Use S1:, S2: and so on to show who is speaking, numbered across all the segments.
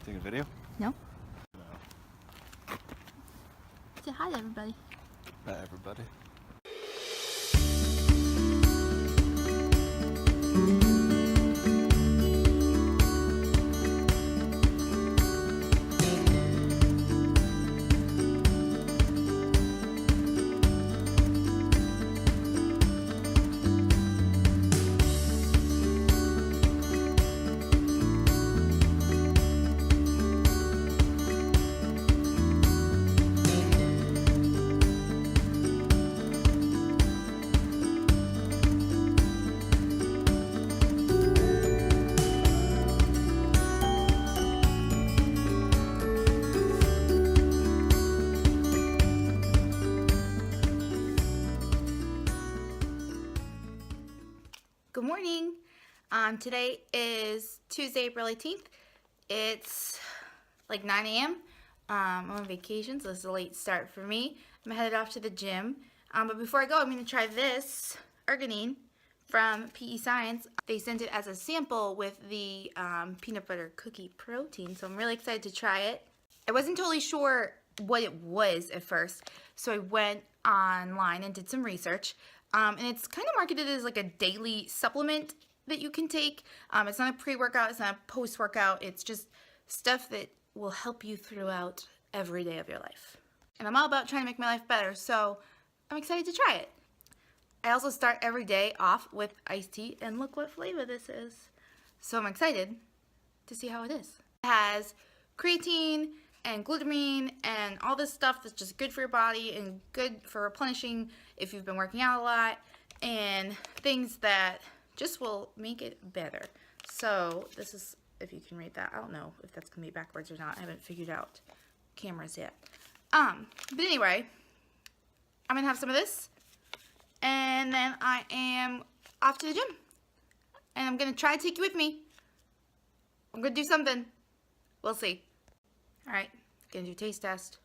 S1: Taking a video?
S2: No?
S1: No.
S2: Say hi to everybody.
S1: Not everybody.
S2: Good morning. Today is Tuesday, April 18th. It's like 9 a.m. I'm on vacation, so this is a late start for me. I'm headed off to the gym. But before I go, I'm going to try this arginine from PE Science. They sent it as a sample with the peanut butter cookie protein, so I'm really excited to try it. I wasn't totally sure what it was at first, so I went online and did some research. And it's kind of marketed as like a daily supplement that you can take. It's not a pre-workout, it's not a post-workout, it's just stuff that will help you throughout every day of your life. And I'm all about trying to make my life better, so I'm excited to try it. I also start every day off with iced tea, and look what flavor this is. So I'm excited to see how it is. It has creatine and glutamine and all this stuff that's just good for your body and good for replenishing if you've been working out a lot, and things that just will make it better. So this is, if you can read that, I don't know if that's gonna be backwards or not. I haven't figured out cameras yet. But anyway, I'm gonna have some of this, and then I am off to the gym, and I'm gonna try to take you with me. I'm gonna do something. We'll see. All right, gonna do a taste test.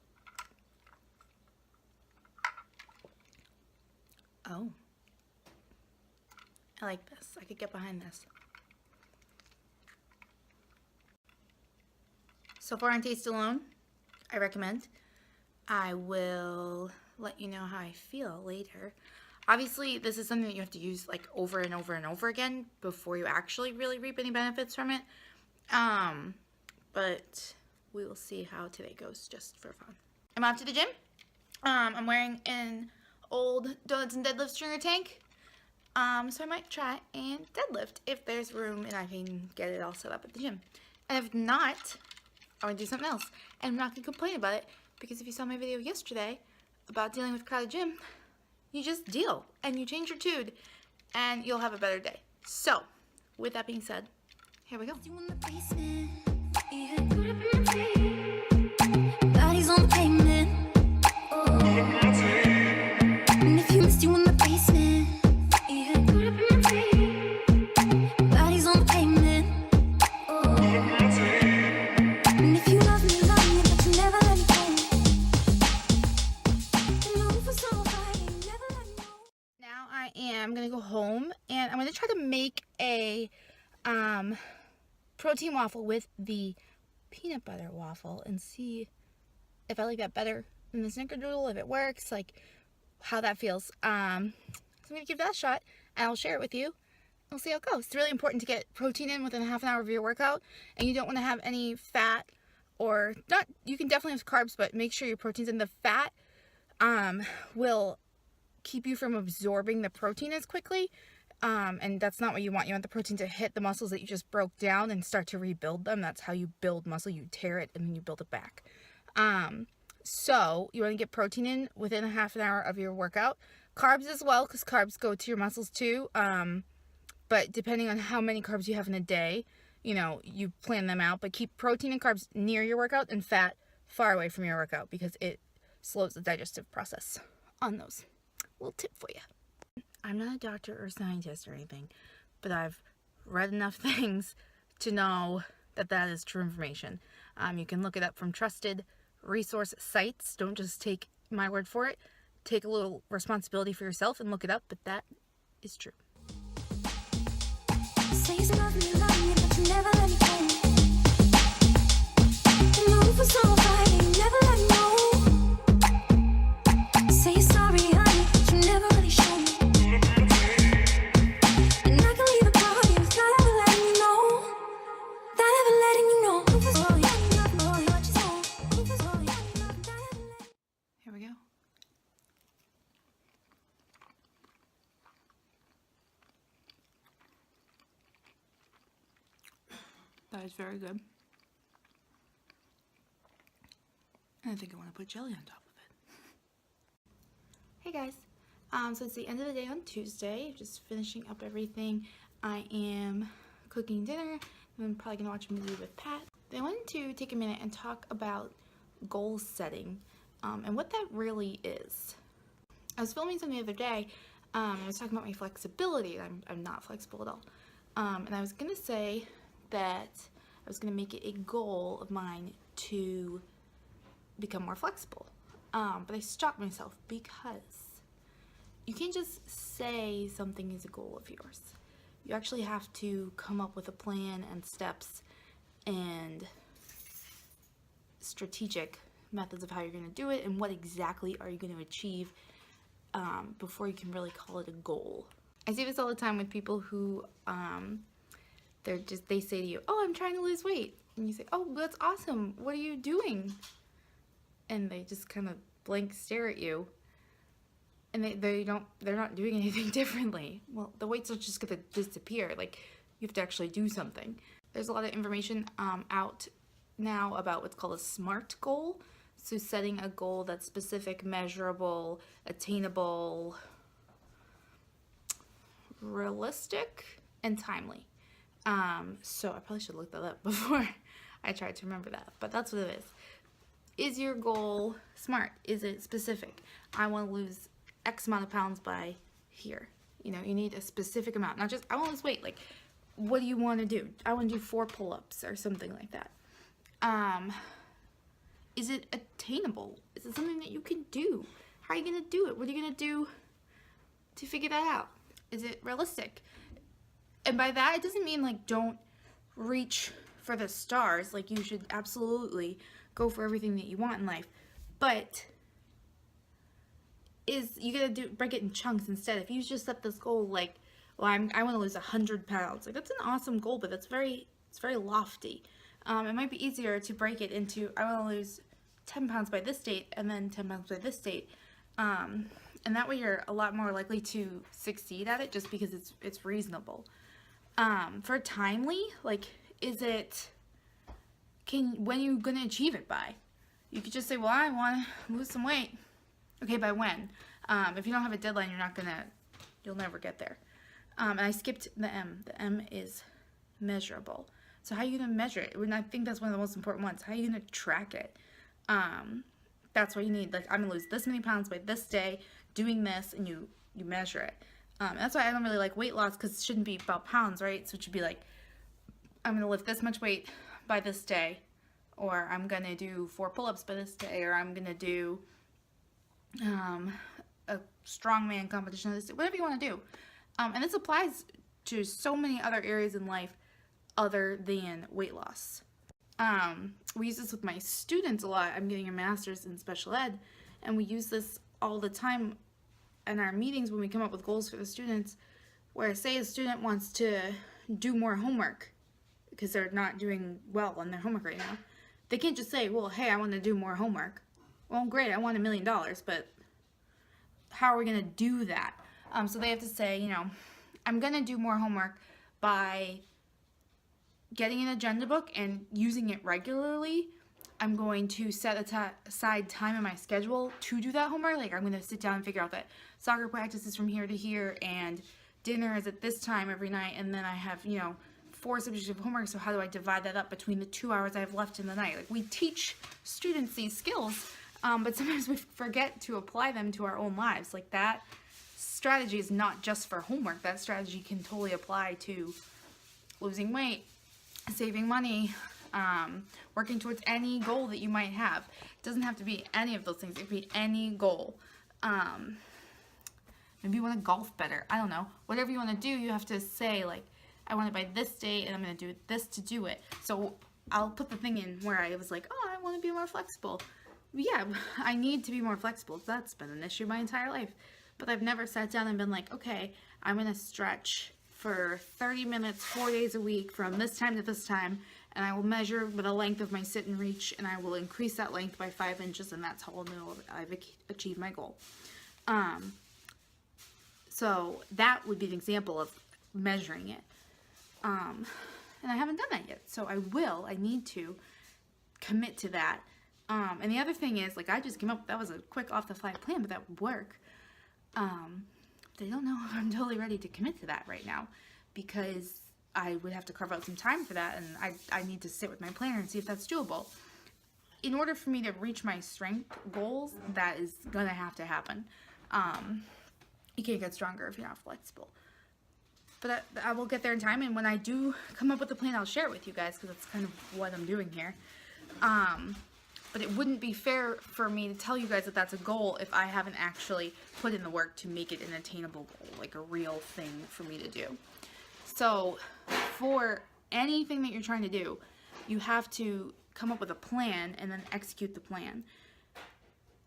S2: Oh, I like this. I could get behind this. So far on taste alone, I recommend. I will let you know how I feel later. Obviously, this is something that you have to use like over and over and over again before you actually really reap any benefits from it. But we will see how today goes just for fun. I'm off to the gym. I'm wearing an old donuts and deadlift stringer tank. So I might try and deadlift if there's room and I can get it all set up at the gym. And if not, I'm gonna do something else. And I'm not gonna complain about it, because if you saw my video yesterday about dealing with crowded gym, you just deal and you change your tune and you'll have a better day. So with that being said, here we go.
S3: Bodies on the pavement. And if you missed you in the basement, yeah. Bodies on the pavement. And if you love me, but you never let me go. And know for so right, you never let me know.
S2: Now I am gonna go home and I'm gonna try to make a protein waffle with the peanut butter waffle and see if I like that better than the snickerdoodle, if it works, like how that feels. So I'm gonna give that a shot and I'll share it with you. We'll see how it goes. It's really important to get protein in within a half an hour of your workout, and you don't want to have any fat, or not. You can definitely have carbs, but make sure your protein's in. The fat will keep you from absorbing the protein as quickly. And that's not what you want. You want the protein to hit the muscles that you just broke down and start to rebuild them. That's how you build muscle. You tear it and then you build it back. So you want to get protein in within a half an hour of your workout. Carbs as well, because carbs go to your muscles too. But depending on how many carbs you have in a day, you know, you plan them out. But keep protein and carbs near your workout and fat far away from your workout, because it slows the digestive process on those. Little tip for you. I'm not a doctor or scientist or anything, but I've read enough things to know that that is true information. You can look it up from trusted resource sites. Don't just take my word for it. Take a little responsibility for yourself and look it up, but that is true.
S3: Say you love me, but you never let me go.
S2: That is very good. And I think I want to put jelly on top of it. Hey guys, so it's the end of the day on Tuesday. Just finishing up everything. I am cooking dinner. I'm probably gonna watch a movie with Pat. Then I wanted to take a minute and talk about goal setting and what that really is. I was filming something the other day. I was talking about my flexibility. I'm not flexible at all. And I was gonna say that I was gonna make it a goal of mine to become more flexible. But I stopped myself because you can't just say something is a goal of yours. You actually have to come up with a plan and steps and strategic methods of how you're going to do it and what exactly are you going to achieve before you can really call it a goal. I see this all the time with people who they say to you, "Oh, I'm trying to lose weight," and you say, "Oh, that's awesome. What are you doing?" And they just kind of blank stare at you, and they're not doing anything differently. Well, the weight's not just gonna disappear. Like, you have to actually do something. There's a lot of information out now about what's called a SMART goal. So setting a goal that's specific, measurable, attainable, realistic, and timely. So I probably should look that up before I tried to remember that, but that's what it is. Is your goal SMART? Is it specific? I want to lose X amount of pounds by here. You know, you need a specific amount, not just I want to lose weight. Like, what do you want to do? I want to do 4 pull-ups or something like that. Is it attainable? Is it something that you can do? How are you going to do it? What are you going to do to figure that out? Is it realistic? And by that, it doesn't mean like don't reach for the stars. Like, you should absolutely go for everything that you want in life. But you gotta break it in chunks instead. If you just set this goal like, well, I want to lose 100 pounds. Like, that's an awesome goal, but it's very lofty. It might be easier to break it into, I want to lose 10 pounds by this date and then 10 pounds by this date. And that way you're a lot more likely to succeed at it just because it's reasonable. For timely, like, when are you going to achieve it by? You could just say, well, I want to lose some weight. Okay, by when? If you don't have a deadline, you'll never get there. And I skipped the M. The M is measurable. So how are you going to measure it? And I think that's one of the most important ones. How are you going to track it? That's what you need. Like, I'm going to lose this many pounds by this day, doing this, and you measure it. That's why I don't really like weight loss, because it shouldn't be about pounds, right? So it should be like, I'm going to lift this much weight by this day, or I'm going to do 4 pull-ups by this day, or I'm going to do a strongman competition this day, whatever you want to do. And this applies to so many other areas in life other than weight loss. We use this with my students a lot. I'm getting a master's in special ed, and we use this all the time in our meetings when we come up with goals for the students, where say a student wants to do more homework because they're not doing well on their homework right now. They can't just say, well, hey, I want to do more homework. Well, great, I want $1 million, but how are we going to do that? So they have to say, you know, I'm going to do more homework by getting an agenda book and using it regularly. I'm going to set aside time in my schedule to do that homework. Like, I'm going to sit down and figure out that soccer practice is from here to here, and dinner is at this time every night, and then I have, 4 subjects of homework, so how do I divide that up between the 2 hours I have left in the night? Like, we teach students these skills, but sometimes we forget to apply them to our own lives. Like, that strategy is not just for homework. That strategy can totally apply to losing weight, saving money, working towards any goal that you might have. It doesn't have to be any of those things. It could be any goal. Maybe you want to golf better. I don't know. Whatever you want to do, you have to say, like, I want it by this date, and I'm going to do this to do it. So I'll put the thing in where I was like, oh, I want to be more flexible. Yeah, I need to be more flexible. That's been an issue my entire life. But I've never sat down and been like, okay, I'm going to stretch for 30 minutes, 4 days a week from this time to this time, and I will measure the length of my sit and reach, and I will increase that length by 5 inches, and that's how I'll know I've achieved my goal. So that would be an example of measuring it. and I haven't done that yet. So I will. I need to commit to that. And the other thing is, like, I just came up, that was a quick off-the-fly plan, but that would work. They don't know if I'm totally ready to commit to that right now, because I would have to carve out some time for that, and I need to sit with my planner and see if that's doable. In order for me to reach my strength goals, that is gonna have to happen. You can't get stronger if you're not flexible. But I will get there in time, and when I do come up with a plan, I'll share it with you guys, because that's kind of what I'm doing here. But it wouldn't be fair for me to tell you guys that that's a goal if I haven't actually put in the work to make it an attainable goal, like a real thing for me to do. So for anything that you're trying to do, you have to come up with a plan and then execute the plan.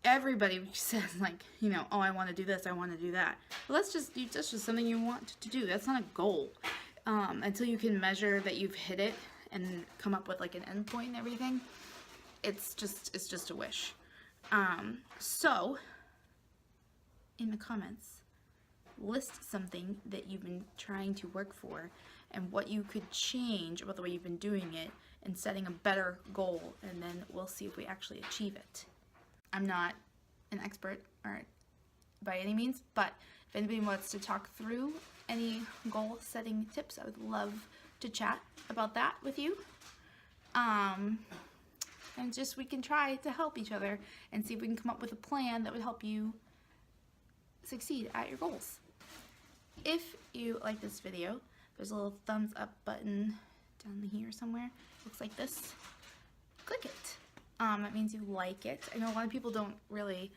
S2: Everybody says, like, you know, oh, I want to do this, I want to do that. Well, that's just something you want to do. That's not a goal. Until you can measure that you've hit it and come up with like an end point and everything, it's just a wish. So in the comments, list something that you've been trying to work for and what you could change about the way you've been doing it and setting a better goal, and then we'll see if we actually achieve it. I'm not an expert or by any means, but if anybody wants to talk through any goal setting tips, I would love to chat about that with you. And just we can try to help each other and see if we can come up with a plan that would help you succeed at your goals. If you like this video, there's a little thumbs up button down here somewhere. Looks like this. Click it. That means you like it. I know a lot of people don't really,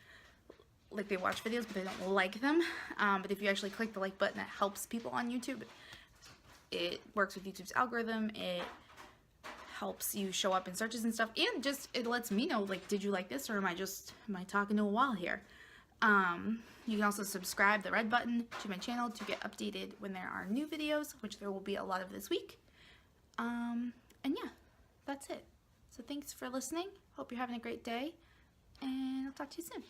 S2: like, they watch videos but they don't like them. But if you actually click the like button, that helps people on YouTube. It works with YouTube's algorithm. It helps you show up in searches and stuff, and just it lets me know, like, did you like this, or am I talking to a wall here? You can also subscribe, the red button, to my channel to get updated when there are new videos, which there will be a lot of this week. And yeah, that's it. So thanks for listening. Hope you're having a great day, and I'll talk to you soon.